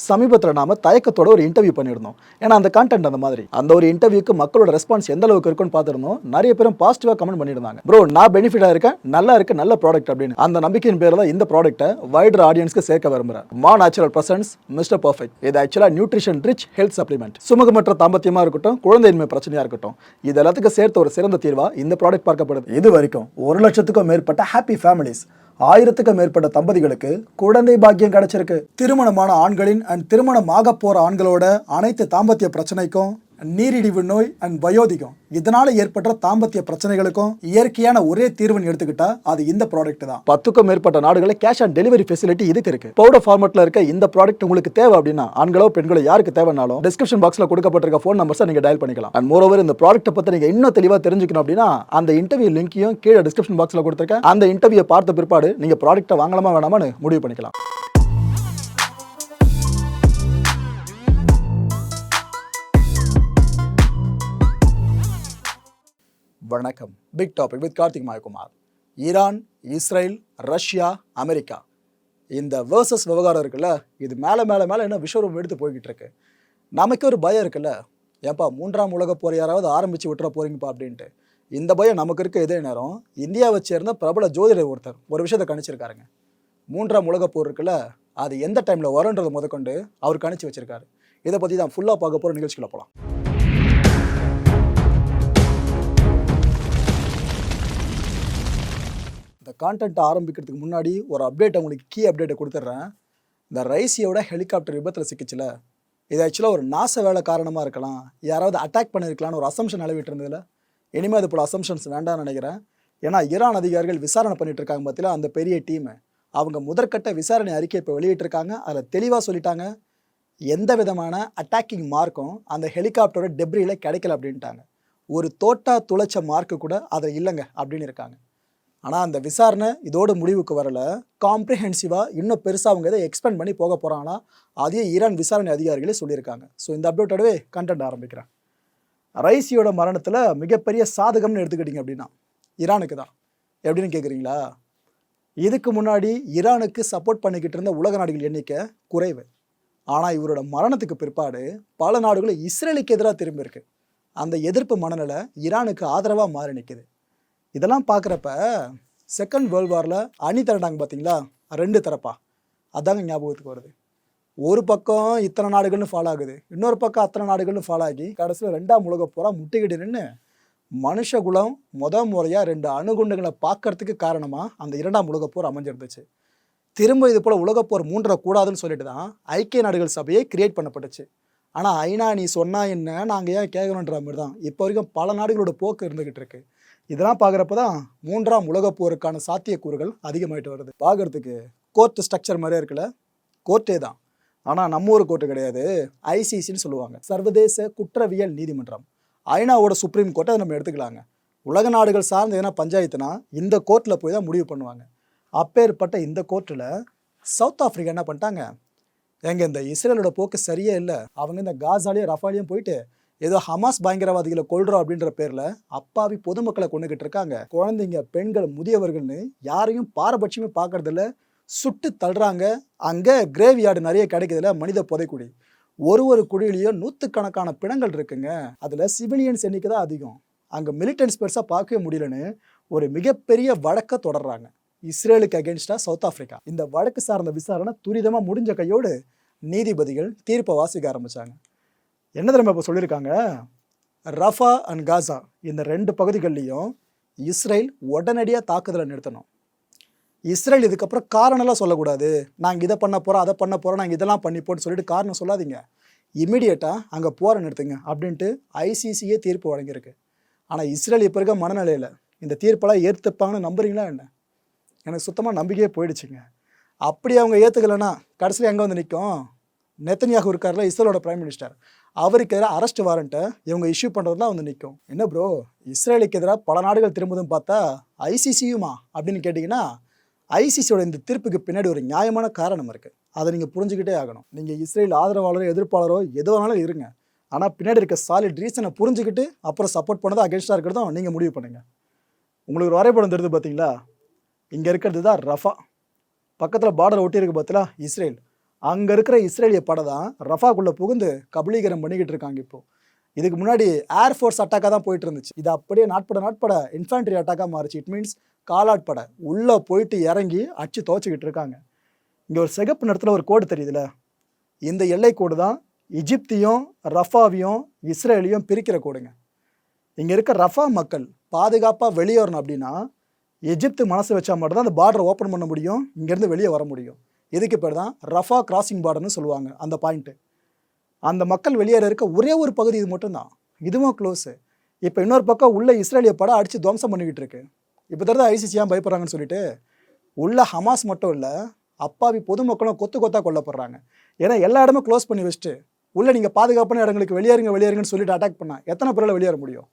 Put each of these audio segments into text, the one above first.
சமீபத்தில் நாம தயக்கத்தோட ஒரு இன்டர்வியூ பண்ணியிருந்தோம். ஏன்னா அந்த கான்டென்ட் அந்த மாதிரி. அந்த ஒரு இன்டர்வியூக்கு மக்களோட ரெஸ்பான்ஸ் எந்த அளவுக்கு இருக்குன்னு பார்த்துருந்தோம். நிறைய பேரும் பாசிட்டிவாக கமெண்ட் பண்ணியிருந்தாங்க. ப்ரோ நான் பெனிஃபிட்டாக இருக்கேன், நல்லா இருக்கு, நல்ல ப்ராடக்ட் அப்படின்னு. அந்த நம்பிக்கையின் பேரில் தான் இந்த ப்ராடக்ட்டை வைடர் ஆடியன்ஸ்க்கு சேர்க்க விரும்புகிறேன். மா நேச்சுரல் பிரசன்ஸ் மிஸ்டர் பர்ஃபெக்ட். இது ஆக்சுவலாக நியூட்ரிஷன் ரிச் ஹெல்த் சப்ளிமெண்ட். சுமூகமற்ற தாம்பத்தியமாக இருக்கட்டும், குழந்தையின்மை பிரச்சனையாக இருக்கட்டும், இது எல்லாத்துக்கும் சேர்த்து ஒரு சிறந்த தீர்வா இந்த ப்ராடக்ட் பார்க்கப்படுது. இது வரைக்கும் 1,00,000க்கும் மேற்பட்ட ஹாப்பி ஃபேமிலிஸ், 1000க்கும் மேற்பட்ட தம்பதிகளுக்கு குழந்தை பாக்கியம் கிடைச்சிருக்கு. திருமணமான ஆண்களின் அண்ட் திருமணமாக போற ஆண்களோட அனைத்து தாம்பத்திய பிரச்சனைக்கும், நீரிழிவு நோய் அண்ட் வயோதிகம் இதனால ஏற்பட்ட தாம்பத்திய பிரச்சனைகளுக்கும் இயற்கையான ஒரே தீர்வுன்னு எடுத்துக்கிட்டா அது இந்த ப்ராடக்ட் தான். 10க்கும் மேற்பட்ட நாடுகளில் கேஷ் ஆன் டெலிவரி ஃபெசிலிட்டி இதுக்கு இருக்கு. பவுடர் ஃபார்மட்ல இருக்க இந்த ப்ராடக்ட் உங்களுக்கு தேவை அப்படின்னா, ஆண்களோ பெண்களோ யாருக்கு தேவைனாலும் டிஸ்கிரிப்ஷன் பாக்ஸ்ல கொடுக்கப்பட்டிருக்க ஃபோன் நம்பர்ஸை நீங்க டயல் பண்ணிக்கலாம். அண்ட் மோரோவர் இந்த ப்ராடக்ட்டை பத்தி நீங்க இன்னும் தெளிவா தெரிஞ்சுக்கணும் அப்படின்னா, அந்த இன்டர்வியூ லிங்கையும் கீழே டிஸ்கிரிப்ஷன் பாக்ஸ்ல கொடுத்திருக்கேன். அந்த இன்டர்வியூ பார்த்த பிற்பாடு நீங்க ப்ராடக்ட்டை வாங்கலாமா வேணாமான்னு முடிவு பண்ணிக்கலாம். வணக்கம். Big topic with Karthik Mayakumar. Iran, Israel, Russia, America இந்த வேர்சஸ் விவகாரம் இருக்குல்ல, இது மேலே மேலே மேலே என்ன விஸ்வரூபம் எடுத்து போய்கிட்டு இருக்கு. நமக்கு ஒரு பயம் இருக்குல்ல, ஏன்பா 3ஆம் உலக போர் யாராவது ஆரம்பித்து விட்டுற போறீங்கப்பா அப்படின்ட்டு. இந்த பயம் நமக்கு இருக்க இதே நேரம் இந்தியாவை சேர்ந்த பிரபல ஜோதிடர் ஒருத்தர் ஒரு விஷயத்தை கணிச்சிருக்காருங்க. 3ஆம் உலக போர் இருக்குல்ல, அது எந்த டைமில் வரும்ன்றதை முதற்கொண்டு அவர் கணிச்சு வச்சிருக்காரு. இதை பற்றி தான் ஃபுல்லாக பார்க்க போகிற நிகழ்ச்சிக்குள்ள போகலாம். இந்த கான்டென்ட் ஆரம்பிக்கிறதுக்கு முன்னாடி ஒரு அப்டேட், உங்களுக்கு கீ அப்டேட்டை கொடுத்துட்றேன். இந்த ரைசியோட ஹெலிகாப்டர் விபத்தில் சிக்கிச்சுல, இது ஆக்சுவலாக ஒரு நாச வேலை காரணமாக இருக்கலாம், யாராவது அட்டாக் பண்ணியிருக்கலான்னு ஒரு அசம்ஷன் நிலவிட்டு இருந்ததில்ல. இனிமேல் அது போல் அசம்ஷன்ஸ் வேண்டாம்னு நினைக்கிறேன். ஏன்னா ஈரான் அதிகாரிகள் விசாரணை பண்ணிட்டு இருக்காங்க பார்த்தீங்களா, அந்த பெரிய டீமு அவங்க முதற்கட்ட விசாரணை அறிக்கை இப்போ வெளியிட்டிருக்காங்க. அதில் தெளிவாக சொல்லிட்டாங்க, எந்த விதமான அட்டாக்கிங் மார்க்கும் அந்த ஹெலிகாப்டரோட டெப்ரியில் கிடைக்கல அப்படின்ட்டாங்க. ஒரு தோட்டா துளைச்ச மார்க்கு கூட அதில் இல்லைங்க அப்படின்னு இருக்காங்க. ஆனால் அந்த விசாரணை இதோட முடிவுக்கு வரல, காம்ப்ரிஹென்சிவாக இன்னும் பெருசாக அவங்க இதை எக்ஸ்பெண்ட் பண்ணி போக போகிறாங்கன்னா அதையும் ஈரான் விசாரணை அதிகாரிகளே சொல்லியிருக்காங்க. ஸோ இந்த அப்டேட்டோடவே கண்டென்ட் ஆரம்பிக்கிறேன். ரைசியோட மரணத்தில் மிகப்பெரிய சாதகம்னு எடுத்துக்கிட்டிங்க அப்படின்னா ஈரானுக்கு தான். எப்படின்னு கேட்குறீங்களா? இதுக்கு முன்னாடி ஈரானுக்கு சப்போர்ட் பண்ணிக்கிட்டு இருந்த உலக நாடுகள் எண்ணிக்கை குறைவு. ஆனால் இவரோட மரணத்துக்கு பிற்பாடு பல நாடுகளும் இஸ்ரேலுக்கு எதிராக திரும்பியிருக்கு. அந்த எதிர்ப்பு மனநிலை ஈரானுக்கு ஆதரவாக மாறி நிற்குது. இதெல்லாம் பார்க்குறப்ப செகண்ட் வேர்ல்டு வாரில் அணி திரண்டாங்க பார்த்தீங்களா, 2 தரப்பா, அதாங்க ஞாபகத்துக்கு வருது. ஒரு பக்கம் இத்தனை நாடுகள்னு ஃபாலோ ஆகுது, இன்னொரு பக்கம் அத்தனை நாடுகள்னு ஃபாலோ ஆகி கடைசியில் 2ஆம் உலக போரா முட்டிக்கிட்டு நின்று மனுஷகுலம் முறையாக 2 அணுகுண்டுகளை பார்க்கறதுக்கு காரணமாக அந்த 2ஆம் உலக போர் அமைஞ்சிருந்துச்சு. திரும்ப இது போல் உலகப்போர் 3 கூடாதுன்னு சொல்லிட்டு தான் ஐக்கிய நாடுகள் சபையை கிரியேட் பண்ணப்பட்டுச்சு. ஆனால் ஐநா நீ சொன்னா என்ன, நாங்கள் ஏன் கேட்கணுன்ற மாதிரி தான் இப்போ வரைக்கும் பல நாடுகளோட போக்கு இருந்துக்கிட்டு இருக்கு. இதெல்லாம் பார்க்குறப்ப தான் 3ஆம் உலக போருக்கான சாத்தியக்கூறுகள் அதிகமாகிட்டு வருது. பார்க்குறதுக்கு கோர்ட் ஸ்ட்ரக்சர் மாதிரியே இருக்குல்ல, கோர்ட்டே தான். ஆனால் நம்ம ஊர் கோர்ட்டு கிடையாது, ஐசிசின்னு சொல்லுவாங்க, சர்வதேச குற்றவியல் நீதிமன்றம். ஐநாவோட சுப்ரீம் கோர்ட்டை அதை நம்ம எடுத்துக்கலாங்க. உலக நாடுகள் சார்ந்த எதனா பஞ்சாயத்துனா இந்த கோர்ட்டில் போய் தான் முடிவு பண்ணுவாங்க. அப்பேற்பட்ட இந்த கோர்ட்டில் சவுத் ஆஃப்ரிக்கா என்ன பண்ணிட்டாங்க, இந்த இஸ்ரேலோட போக்கு சரியே இல்லை, அவங்க இந்த காசாலையும் ரஃபாலையும் போயிட்டு ஏதோ ஹமாஸ் பயங்கரவாதிகளை கொள்றோம் அப்படின்ற பேரில் அப்பாவி பொதுமக்களை கொண்டுகிட்டு இருக்காங்க. குழந்தைங்க, பெண்கள், முதியவர்கள்னு யாரையும் பாரபட்சமே பார்க்கறதில்ல, சுட்டு தள்ளுறாங்க. அங்கே கிரேவ் யார்டு நிறைய கிடைக்கிறதுல மனித புதைக்குடி, ஒரு குழியிலையும் 100கணக்கான பிணங்கள் இருக்குங்க. அதில் சிவிலியன்ஸ் எண்ணிக்கை தான் அதிகம். அங்கே மிலிட்டன்ஸ் பெருசாக பார்க்கவே முடியலன்னு ஒரு மிகப்பெரிய வழக்கை தொடர்றாங்க இஸ்ரேலுக்கு அகேன்ஸ்டாக சவுத் ஆஃப்ரிக்கா. இந்த வழக்கு சார்ந்த விசாரணை துரிதமாக முடிஞ்ச கையோடு நீதிபதிகள் தீர்ப்பை வாசிக்க ஆரம்பித்தாங்க. என்ன தெரியுமா இப்போ சொல்லியிருக்காங்க, ரஃபா அண்ட் காசா இந்த 2 பகுதிகள்லையும் இஸ்ரேல் உடனடியாக தாக்குதலை நிறுத்தணும். இஸ்ரேல் இதுக்கப்புறம் காரணம்லாம் சொல்லக்கூடாது, நாங்கள் இதை பண்ண போகிறோம், அதை பண்ண போகிறோம், நாங்கள் இதெல்லாம் பண்ணிப்போன்னு சொல்லிட்டு காரணம் சொல்லாதீங்க, இம்மிடியேட்டாக அங்கே போரை நிறுத்துங்க அப்படின்ட்டு ஐசிசியே தீர்ப்பு வழங்கியிருக்கு. ஆனால் இஸ்ரேல் இப்போ இருக்க மனநிலையில் இந்த தீர்ப்பெல்லாம் ஏற்றுப்பாங்கன்னு நம்புறீங்களா என்ன? எனக்கு சுத்தமாக நம்பிக்கையே போயிடுச்சுங்க. அப்படி அவங்க ஏற்றுக்கலைன்னா கடைசியில் எங்கே வந்து நிற்கும்? நெத்தன்யாகு இருக்கார்ல, இஸ்ரேலோட பிரைம் மினிஸ்டர், அவருக்கு எதிராக அரெஸ்ட் வாரண்ட்டை இவங்க இஷ்யூ பண்ணுறது தான் வந்து நிற்கும். என்ன ப்ரோ, இஸ்ரேலுக்கு எதிராக பல நாடுகள் திரும்புதுன்னு பார்த்தா ஐசிசியுமா அப்படின்னு கேட்டிங்கன்னா, ஐசிசியோட இந்த தீர்ப்புக்கு பின்னாடி ஒரு நியாயமான காரணம் இருக்குது. அதை நீங்கள் புரிஞ்சுக்கிட்டே ஆகணும். நீங்கள் இஸ்ரேல் ஆதரவாளரோ எதிர்ப்பாளரோ எது வேணாலும் இருங்க, ஆனால் பின்னாடி இருக்க சாலிட் ரீசனை புரிஞ்சுக்கிட்டு அப்புறம் சப்போர்ட் பண்ணதான் அகேன்ஸ்டாக இருக்கிறதும் நீங்கள் முடிவு பண்ணுங்கள். உங்களுக்கு ஒரு வரைபடம் தெரியுது பார்த்தீங்களா, இங்கே இருக்கிறது தான் ரஃபா, பக்கத்தில் பார்டர் ஒட்டி இருக்கு பார்த்தீங்களா இஸ்ரேல், அங்கே இருக்கிற இஸ்ரேலிய படை தான் ரஃபாக்குள்ளே புகுந்து கபலீகரம் பண்ணிக்கிட்டு இருக்காங்க இப்போ. இதுக்கு முன்னாடி ஏர்ஃபோர்ஸ் அட்டாக்காக தான் போயிட்டு இருந்துச்சு. இது அப்படியே நாட்பட இன்ஃபேண்ட்ரி அட்டாக்காக மாறிச்சு. இட் மீன்ஸ் காலாட்படை உள்ளே போயிட்டு இறங்கி அடிச்சு துவச்சிக்கிட்டு இருக்காங்க. இங்கே ஒரு சிகப்பு நிறத்தில் ஒரு கோடு தெரியுதுல, இந்த எல்லை கோடு தான் எகிப்தையும் ரஃபாவையும் இஸ்ரேலையும் பிரிக்கிற கோடுங்க. இங்கே இருக்க ரஃபா மக்கள் பாதுகாப்பாக வெளியேறணும் அப்படின்னா எகிப்து மனசு வச்சா மட்டும்தான் அந்த பார்டரை ஓப்பன் பண்ண முடியும், இங்கேருந்து வெளியே வர முடியும். இதுக்கு பேர் தான் ரஃபா கிராசிங் பார்டர்னு சொல்லுவாங்க. அந்த பாயிண்ட்டு, அந்த மக்கள் வெளியேற இருக்க ஒரே ஒரு பகுதி இது மட்டும்தான். இதுவும் க்ளோஸு. இப்போ இன்னொரு பக்கம் உள்ள இஸ்ரேலிய படம் அடித்து துவம்சம் பண்ணிக்கிட்டு இருக்கு. இப்போ தருது ஐசிசி ஏன் பயப்படுறாங்கன்னு சொல்லிட்டு, உள்ள ஹமாஸ் மட்டும் இல்லை, அப்பாவி பொதுமக்களும் கொத்து கொத்தாக கொல்லப்படுறாங்க. ஏன்னா எல்லா இடமும் க்ளோஸ் பண்ணி வச்சுட்டு உள்ளே நீங்கள் பாதுகாப்பான இடங்களுக்கு வெளியேறுங்கன்னு சொல்லிட்டு அட்டாக் பண்ணால் எத்தனை பேரில் வெளியேற முடியும்?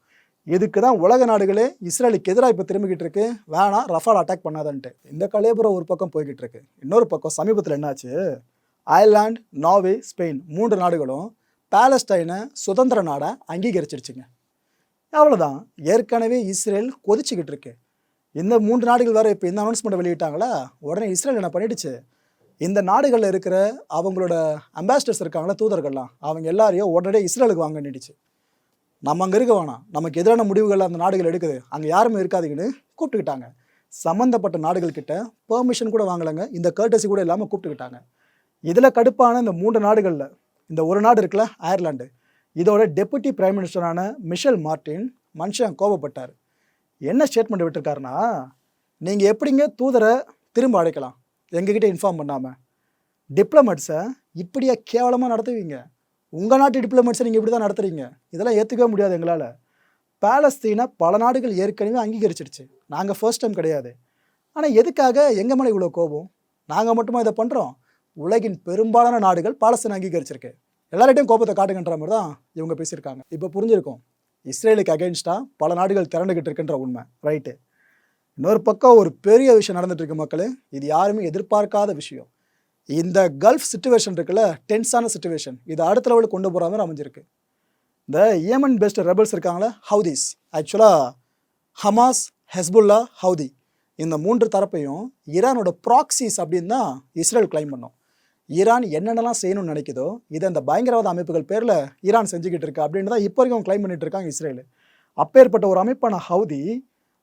இதுக்கு தான் உலக நாடுகளே இஸ்ரேலுக்கு எதிராக இப்போ திரும்பிக்கிட்டு இருக்கு, வேணாம் ரஃபால் அட்டாக் பண்ணாதன்ட்டு. இந்த கலேபுரம் ஒரு பக்கம் போய்கிட்டு இருக்கு. இன்னொரு பக்கம் சமீபத்தில் என்னாச்சு, அயர்லாந்து, நார்வே, ஸ்பெயின் 3 நாடுகளும் பாலஸ்டைனை சுதந்திர நாடை அங்கீகரிச்சிருச்சுங்க. அவ்வளோதான். ஏற்கனவே இஸ்ரேல் கொதிச்சுக்கிட்டு இருக்கு. இந்த 3 நாடுகள் வேறு இப்போ இந்த அனௌன்ஸ்மெண்ட்டை வெளியிட்டாங்களா, உடனே இஸ்ரேல் என்ன பண்ணிடுச்சு, இந்த நாடுகளில் இருக்கிற அவங்களோட அம்பாசிடர்ஸ் இருக்காங்களா, தூதர்கள்லாம், அவங்க எல்லாரையும் உடனே இஸ்ரேலுக்கு வாங்க நினைச்சு. நம்ம அங்கே இருக்க வேணாம், நமக்கு எதிரான முடிவுகள் அந்த நாடுகள் எடுக்குது, அங்கே யாருமே இருக்காதுங்கன்னு கூப்பிட்டுக்கிட்டாங்க. சம்மந்தப்பட்ட நாடுகள்கிட்ட பெர்மிஷன் கூட வாங்கலைங்க, இந்த கர்டசி கூட இல்லாமல் கூப்பிட்டுக்கிட்டாங்க. இதில் கடுப்பான இந்த 3 நாடுகளில் இந்த ஒரு நாடு இருக்குல்ல, அயர்லாண்டு, இதோட டெபுட்டி பிரைம் மினிஸ்டரான மிஷேல் மார்டின் மனுஷன் கோபப்பட்டார். என்ன ஸ்டேட்மெண்ட் விட்டுருக்காருன்னா, நீங்கள் எப்படிங்க தூதரை திரும்ப அழைக்கலாம் எங்ககிட்ட இன்ஃபார்ம் பண்ணாமல்? டிப்ளமேட்ஸை இப்படியா கேவலமாக நடத்துவீங்க? உங்கள் நாட்டு டிப்ளமேட்ஸை நீங்கள் இப்படி தான் நடத்துகிறீங்க, இதெல்லாம் ஏற்றுக்கவே முடியாது எங்களால். பாலஸ்தீனை பல நாடுகள் ஏற்கனவே அங்கீகரிச்சிடுச்சு, நாங்கள் ஃபர்ஸ்ட் டைம் கிடையாது. ஆனால் எதுக்காக எங்கள் மேலே இவ்வளோ கோபம்? நாங்கள் மட்டுமா இதை பண்ணுறோம்? உலகின் பெரும்பாலான நாடுகள் பாலஸ்தீனை அங்கீகரிச்சிருக்கு, எல்லார்ட்டையும் கோபத்தை காட்டுங்கன்ற மாதிரி தான் இவங்க பேசியிருக்காங்க. இப்போ புரிஞ்சிருக்கும் இஸ்ரேலுக்கு அகெயின்ஸ்டாக பல நாடுகள் திரண்டுகிட்டு இருக்குன்ற உண்மை, ரைட்டு. இன்னொரு பக்கம் ஒரு பெரிய விஷயம் நடந்துட்டு இருக்கு மக்களே, இது யாருமே எதிர்பார்க்காத விஷயம். இந்த கல்ஃப் சிச்சுவேஷன் இருக்குல்ல, டென்ஸான சிச்சுவேஷன், இது அடுத்த லெவலுக்கு கொண்டு போகிற மாதிரி அமைஞ்சிருக்கு. இந்த ஏமன் பேஸ்ட் ரெபல்ஸ் இருக்காங்களே, ஹவுதிஸ், ஆக்சுவலாக ஹமாஸ், ஹெஸ்புல்லா, ஹவுதி, இந்த 3 தரப்பையும் ஈரானோட ப்ராக்சிஸ் அப்படின்னு தான் இஸ்ரேல் கிளைம் பண்ணோம். ஈரான் என்னென்னலாம் செய்யணும்னு நினைக்குதோ இதை அந்த பயங்கரவாத அமைப்புகள் பேரில் ஈரான் செஞ்சுக்கிட்டு இருக்கு அப்படின்னு தான் இப்போ வரைக்கும் கிளைம் பண்ணிட்டு இருக்காங்க இஸ்ரேல். அப்பேற்பட்ட ஒரு அமைப்பான Houthi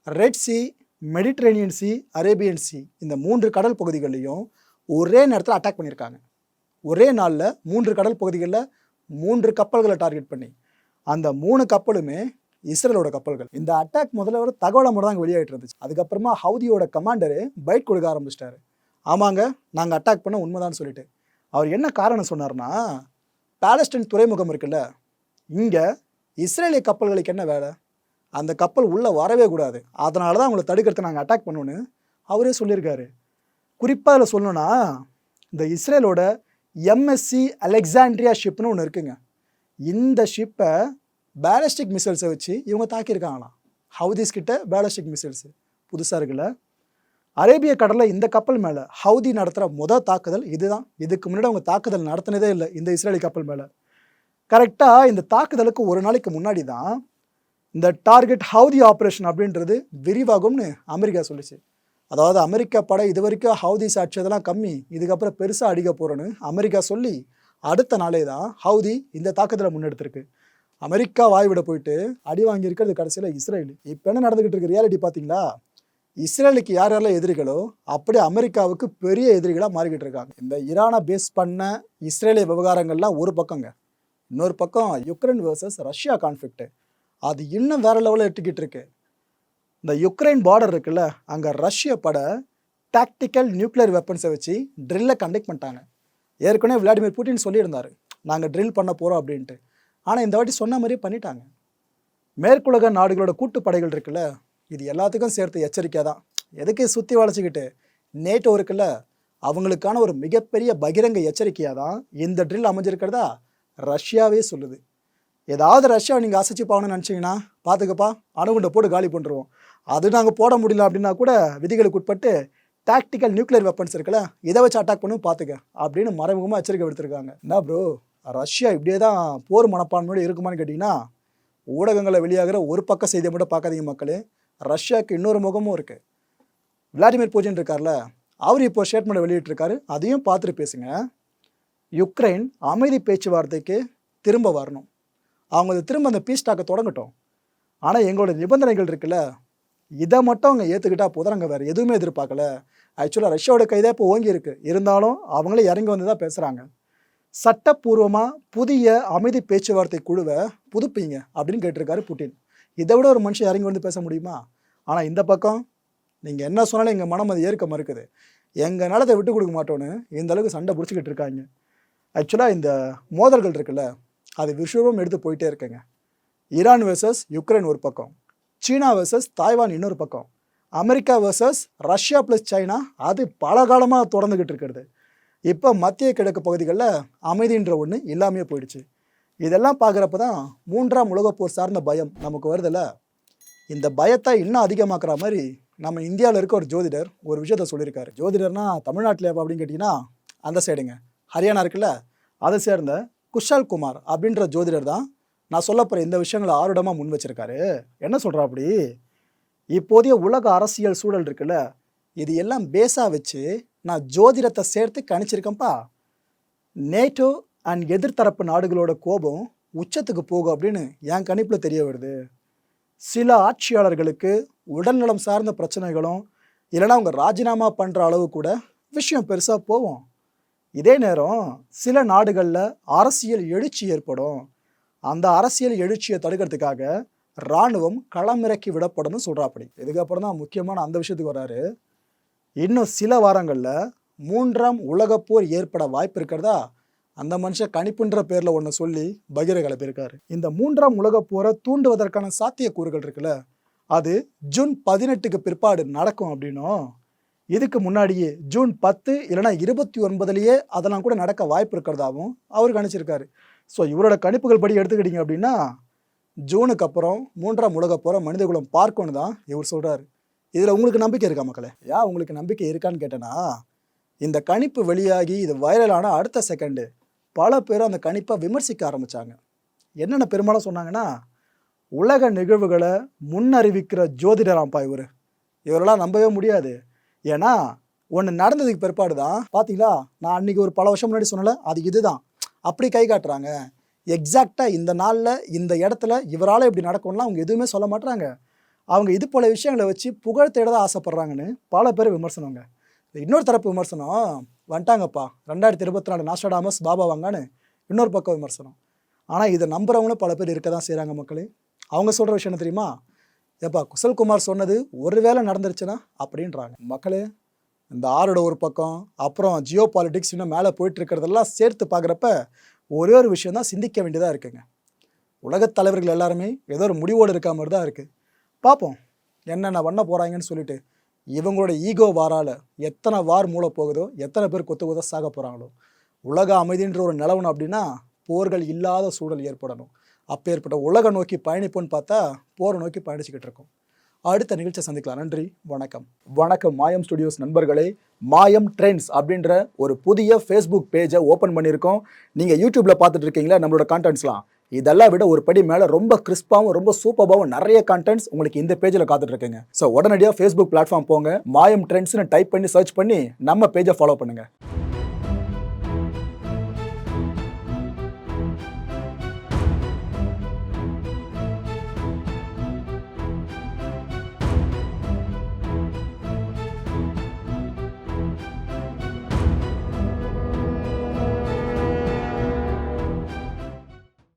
red C, Mediterranean C, Arabian sea, இந்த 3 கடல் பகுதிகளையும் ஒரே நேரத்தில் அட்டாக் பண்ணியிருக்காங்க. ஒரே நாளில் 3 கடல் பகுதிகளில் 3 கப்பல்களை டார்கெட் பண்ணி, அந்த 3 கப்பலுமே இஸ்ரேலோட கப்பல்கள். இந்த அட்டாக் முதல்ல ஒரு தகவலை மட்டும் தான் வெளியாகிட்டு இருந்துச்சு. அதுக்கப்புறமா ஹவுதியோட கமாண்டரு பைட் கொடுக்க ஆரம்பிச்சிட்டாரு. ஆமாங்க, நாங்கள் அட்டாக் பண்ண உண்மைதான் சொல்லிட்டு. அவர் என்ன காரணம் சொன்னார்னா, பாலஸ்டைன் துறைமுகம் இருக்குல்ல, இங்கே இஸ்ரேலிய கப்பல்களுக்கு என்ன வேலை, அந்த கப்பல் உள்ளே வரவே கூடாது, அதனால தான் அவங்கள தடுக்கிறத நாங்கள் அட்டாக் பண்ணோன்னு அவரே சொல்லியிருக்காரு. குறிப்பாக அதில் சொல்லணும்னா, இந்த இஸ்ரேலோட எம்எஸ்சி அலெக்சாண்ட்ரியா ஷிப்னு ஒன்று இருக்குங்க. இந்த ஷிப்பை பேலஸ்டிக் மிசைல்ஸை வச்சு இவங்க தாக்கியிருக்காங்களாம். ஹவுதிஸ் கிட்ட பேலஸ்டிக் மிசைல்ஸு புதுசாக இருக்குல்ல. அரேபிய கடலில் இந்த கப்பல் மேலே ஹவுதி நடத்துகிற தாக்குதல் இதுதான். இதுக்கு முன்னாடி அவங்க தாக்குதல் நடத்தினதே இல்லை இந்த இஸ்ரேலி கப்பல் மேலே. கரெக்டாக இந்த தாக்குதலுக்கு ஒரு நாளைக்கு முன்னாடி தான் இந்த டார்கெட் ஹவுதி ஆப்ரேஷன் அப்படின்றது விரிவாகும்னு அமெரிக்கா சொல்லிச்சு. அதாவது அமெரிக்கா படை இது வரைக்கும் ஹவுதிஸ் அடிச்சதெல்லாம் கம்மி, இதுக்கப்புறம் பெருசாக அடிக்க போகிறோன்னு அமெரிக்கா சொல்லி அடுத்த நாளே தான் ஹவுதி இந்த தாக்குதலை முன்னெடுத்திருக்கு. அமெரிக்கா வாய்விட போயிட்டு அடி வாங்கியிருக்கிறது கடைசியில் இஸ்ரேல். இப்போ என்ன நடந்துக்கிட்டு இருக்கு ரியாலிட்டி பார்த்தீங்களா? இஸ்ரேலுக்கு யார் யாரெல்லாம் எதிரிகளோ அப்படியே அமெரிக்காவுக்கு பெரிய எதிரிகளாக மாறிக்கிட்டு இருக்காங்க. இந்த ஈரானை பேஸ் பண்ண இஸ்ரேலிய விவகாரங்கள்லாம் ஒரு பக்கங்க, இன்னொரு பக்கம் யுக்ரைன் வர்சஸ் ரஷ்யா கான்ஃப்ளிக்ட், அது இன்னும் வேற லெவலில் எட்டுக்கிட்டு இருக்கு. இந்த யுக்ரைன் பார்டர் இருக்குல்ல, அங்கே ரஷ்ய படை டாக்டிக்கல் நியூக்ளியர் வெப்பன்ஸை வச்சு ட்ரில்லை கண்டக்ட் பண்ணிட்டாங்க. ஏற்கனவே விளாடிமிர் புட்டின் சொல்லியிருந்தார் நாங்கள் ட்ரில் பண்ண போகிறோம் அப்படின்ட்டு. ஆனால் இந்த வாட்டி சொன்ன மாதிரியே பண்ணிட்டாங்க. மேற்குலக நாடுகளோட கூட்டுப்படைகள் இருக்குல்ல, இது எல்லாத்துக்கும் சேர்த்து எச்சரிக்கை தான். எதுக்கு சுற்றி வளைச்சிக்கிட்டு, நேட்டோ இருக்குல்ல, அவங்களுக்கான ஒரு மிகப்பெரிய பகிரங்க எச்சரிக்கையாக தான் இந்த ட்ரில் அமைஞ்சிருக்கிறதா ரஷ்யாவே சொல்லுது. ஏதாவது ரஷ்யாவை நீங்கள் அசைச்சு போகணும்னு நினச்சிங்கன்னா பார்த்துக்கப்பா, அணுகுண்டை போட்டு காலி பண்ணுறோம். அது நாங்கள் போட முடியல அப்படின்னா கூட விதிகளுக்கு உட்பட்டு டாக்டிக்கல் நியூக்ளியர் வெப்பன்ஸ் இருக்குல்ல, இதை வச்சு அட்டாக் பண்ணும் பார்த்துக்க அப்படின்னு மறைமுகமாக எச்சரிக்கை விடுத்திருக்காங்க. என்ன ப்ரோ, ரஷ்யா இப்படியே தான் போர் மனப்பான்மையோடு இருக்குமான்னு கேட்டிங்கன்னா, ஊடகங்களை வெளியாகிற ஒரு பக்க செய்தியை மட்டும் பார்க்காதீங்க மக்களே. ரஷ்யாவுக்கு இன்னொரு முகமும் இருக்குது. விளாடிமிர் புட்டின் இருக்கார்ல, அவர் இப்போ ஸ்டேட்மெண்ட்டை வெளியிட்டிருக்காரு, அதையும் பார்த்துட்டு பேசுங்க. யுக்ரைன் அமைதி பேச்சுவார்த்தைக்கு திரும்ப வரணும், அவங்க திரும்ப அந்த பீஸ் டாக்கை தொடங்கட்டும். ஆனால் எங்களோட நிபந்தனைகள் இருக்குல்ல, இதை மட்டும் அவங்க ஏற்றுக்கிட்டா போதுறாங்க, வேறு எதுவுமே எதிர்பார்க்கல. ஆக்சுவலாக ரஷ்யாவோட கைதாக இப்போ ஓங்கி இருக்கு, இருந்தாலும் அவங்களே இறங்கி வந்து தான் பேசுகிறாங்க. சட்டப்பூர்வமாக புதிய அமைதி பேச்சுவார்த்தை குழுவை புதுப்பிங்க அப்படின்னு கேட்டிருக்காரு புட்டின். இதை விட ஒரு மனுஷன் இறங்கி வந்து பேச முடியுமா? ஆனால் இந்த பக்கம் நீங்கள் என்ன சொன்னாலும் எங்கள் மனம் அது ஏற்க மறுக்குது, எங்கள் நிலத்தை விட்டு கொடுக்க மாட்டோன்னு இந்த அளவுக்கு சண்டை பிடிச்சிக்கிட்டு இருக்காங்க. ஆக்சுவலாக இந்த மோதல்கள் இருக்குல்ல, அது விஸ்வரூபம் எடுத்து போயிட்டே இருக்குங்க. ஈரான் வெர்சஸ் யுக்ரைன் ஒரு பக்கம், சீனா வெர்சஸ் தாய்வான் இன்னொரு பக்கம், America versus Russia plus China அது பல காலமாக தொடர்ந்துக்கிட்டு இருக்கிறது. இப்போ மத்திய கிழக்கு பகுதிகளில் அமைதின்ற ஒன்று இல்லாமையே போயிடுச்சு. இதெல்லாம் பார்க்குறப்ப தான் 3ஆம் உலகப் போர் சார்ந்த பயம் நமக்கு வருதில்ல. இந்த பயத்தை இன்னும் அதிகமாக்குற மாதிரி நம்ம இந்தியாவில் இருக்க ஒரு ஜோதிடர் ஒரு விஷயத்த சொல்லியிருக்காரு. ஜோதிடர்னா தமிழ்நாட்டில் எப்போ அப்படின்னு கேட்டிங்கன்னா அந்த சைடுங்க, ஹரியானா இருக்குல்ல, அதை சேர்ந்த குஷால் குமார் அப்படின்ற ஜோதிடர் தான் நான் சொல்ல போகிற இந்த விஷயங்களை ஆருடமாக முன் வச்சிருக்காரு. என்ன சொல்கிறா அப்படி, இப்போதைய உலக அரசியல் சூழல் இருக்குல்ல, இது எல்லாம் பேஸாக வச்சு நான் ஜோதிடத்தை சேர்த்து கணிச்சிருக்கேன்ப்பா. நேட்டோ அண்ட் எதிர்த்தரப்பு நாடுகளோட கோபம் உச்சத்துக்கு போகும் அப்படின்னு என் கணிப்பில் தெரிய வருது. சில ஆட்சியாளர்களுக்கு உடல்நலம் சார்ந்த பிரச்சனைகளும் இல்லைனா அவங்க ராஜினாமா பண்ணுற அளவு கூட விஷயம் பெருசாக போகும். இதே நேரம் சில நாடுகளில் அரசியல் எழுச்சி ஏற்படும். அந்த அரசியல் எழுச்சியை தடுக்கிறதுக்காக இராணுவம் களமிறக்கி விடப்படும் சொல்கிறாப்படி. இதுக்கப்புறம் தான் முக்கியமான அந்த விஷயத்துக்கு வராரு. இன்னும் சில வாரங்களில் 3ஆம் உலகப்போர் ஏற்பட வாய்ப்பு இருக்கிறதா அந்த மனுஷன் கணிப்புன்ற பேரில் ஒன்று சொல்லி பகிர கிளப்பியிருக்காரு. இந்த 3ஆம் உலகப்போரை தூண்டுவதற்கான சாத்தியக்கூறுகள் இருக்குல்ல, அது ஜூன் 18க்கு பிற்பாடு நடக்கும் அப்படின்னும், இதுக்கு முன்னாடியே ஜூன் 10 இல்லைனா 29 அதெல்லாம் கூட நடக்க வாய்ப்பு இருக்கிறதாவும் அவர் கணிச்சிருக்காரு. ஸோ இவரோட கணிப்புகள் படி எடுத்துக்கிட்டீங்க அப்படின்னா ஜூனுக்கு அப்புறம் 3ஆம் உலகப்போரை மனிதகுலம் பார்க்கணுன்னு தான் இவர் சொல்கிறாரு. இதில் உங்களுக்கு நம்பிக்கை இருக்கா மக்களே? ஏன் உங்களுக்கு நம்பிக்கை இருக்கான்னு கேட்டேன்னா, இந்த கணிப்பு வெளியாகி இது வைரலான அடுத்த செகண்டு பல பேர் அந்த கணிப்பை விமர்சிக்க ஆரம்பித்தாங்க. என்னென்ன பெரும்பாலும் சொன்னாங்கன்னா, உலக நிகழ்வுகளை முன்னறிவிக்கிற ஜோதிடராம்ப்பா இவரெல்லாம் நம்பவே முடியாது. ஏன்னா ஒன்று நடந்ததுக்கு பிற்பாடு தான் பார்த்தீங்களா, நான் அன்றைக்கி ஒரு பல வருஷம் முன்னாடி சொன்னல, அது இதுதான் அப்படி கை காட்டுறாங்க. எக்ஸாக்டாக இந்த நாளில் இந்த இடத்துல இவரால் இப்படி நடக்கும்லாம் அவங்க எதுவுமே சொல்ல மாட்டுறாங்க. அவங்க இது போல விஷயங்களை வச்சு புகழ் தேட தான் ஆசைப்பட்றாங்கன்னு பல பேர் விமர்சனங்க. இன்னொரு தரப்பு விமர்சனம் வந்துட்டாங்கப்பா, 2024 நாஸ்ட்ராடாமஸ் பாபா வாங்கன்னு இன்னொரு பக்கம் விமர்சனம். ஆனால் இதை நம்புறவங்களும் பல பேர் இருக்க தான் செய்கிறாங்க மக்களே. அவங்க சொல்கிற விஷயம் என்ன தெரியுமா, ஏப்பா குசல்குமார் சொன்னது ஒரு வேளை நடந்துருச்சுன்னா அப்படின்றாங்க. மக்களே, இந்த ஆரோட ஒரு பக்கம் அப்புறம் ஜியோ பாலிட்டிக்ஸ் இன்னும் மேலே போயிட்டு இருக்கிறதெல்லாம் சேர்த்து பார்க்குறப்ப ஒரே ஒரு விஷயம் தான் சிந்திக்க வேண்டியதாக இருக்குங்க. உலகத் தலைவர்கள் எல்லாருமே ஏதோ ஒரு முடிவோடு இருக்க மாதிரி தான் இருக்குது. பார்ப்போம் என்னென்ன பண்ண போகிறாங்கன்னு சொல்லிட்டு. இவங்களோட ஈகோ வாரால் எத்தனை வார் மூளை போகுதோ, எத்தனை பேர் கொத்து கொத்த சாக போகிறாங்களோ. உலக அமைதின்ற ஒரு நிலவணும் அப்படின்னா போர்கள் இல்லாத சூழல் ஏற்படணும். அப்பேற்பட்ட உலக நோக்கி பயணிப்போன்னு பார்த்தா போரை நோக்கி பயணிச்சுக்கிட்டு இருக்கோம். அடுத்த நிகழ்ச்சியை சந்திக்கலாம். நன்றி, வணக்கம். வணக்கம் மாயம் ஸ்டுடியோஸ் நண்பர்களே. மாயம் ட்ரெண்ட்ஸ் அப்படின்ற ஒரு புதிய ஃபேஸ்புக் பேஜை ஓப்பன் பண்ணியிருக்கோம். நீங்கள் யூடியூப்பில் பார்த்துட்டு இருக்கீங்களா நம்மளோட கான்டென்ட்ஸ்லாம். இதெல்லாம் விட ஒரு படி மேலே ரொம்ப கிறிஸ்பாகவும் ரொம்ப சூப்பராகவும் நிறைய கான்டென்ட்ஸ் உங்களுக்கு இந்த பேஜில் காத்துட்ருக்குங்க. ஸோ உடனடியாக ஃபேஸ்புக் பிளாட்ஃபார்ம் போங்க, மாயம் ட்ரெண்ட்ஸ்னு டைப் பண்ணி சர்ச் பண்ணி நம்ம பேஜை ஃபாலோ பண்ணுங்கள்.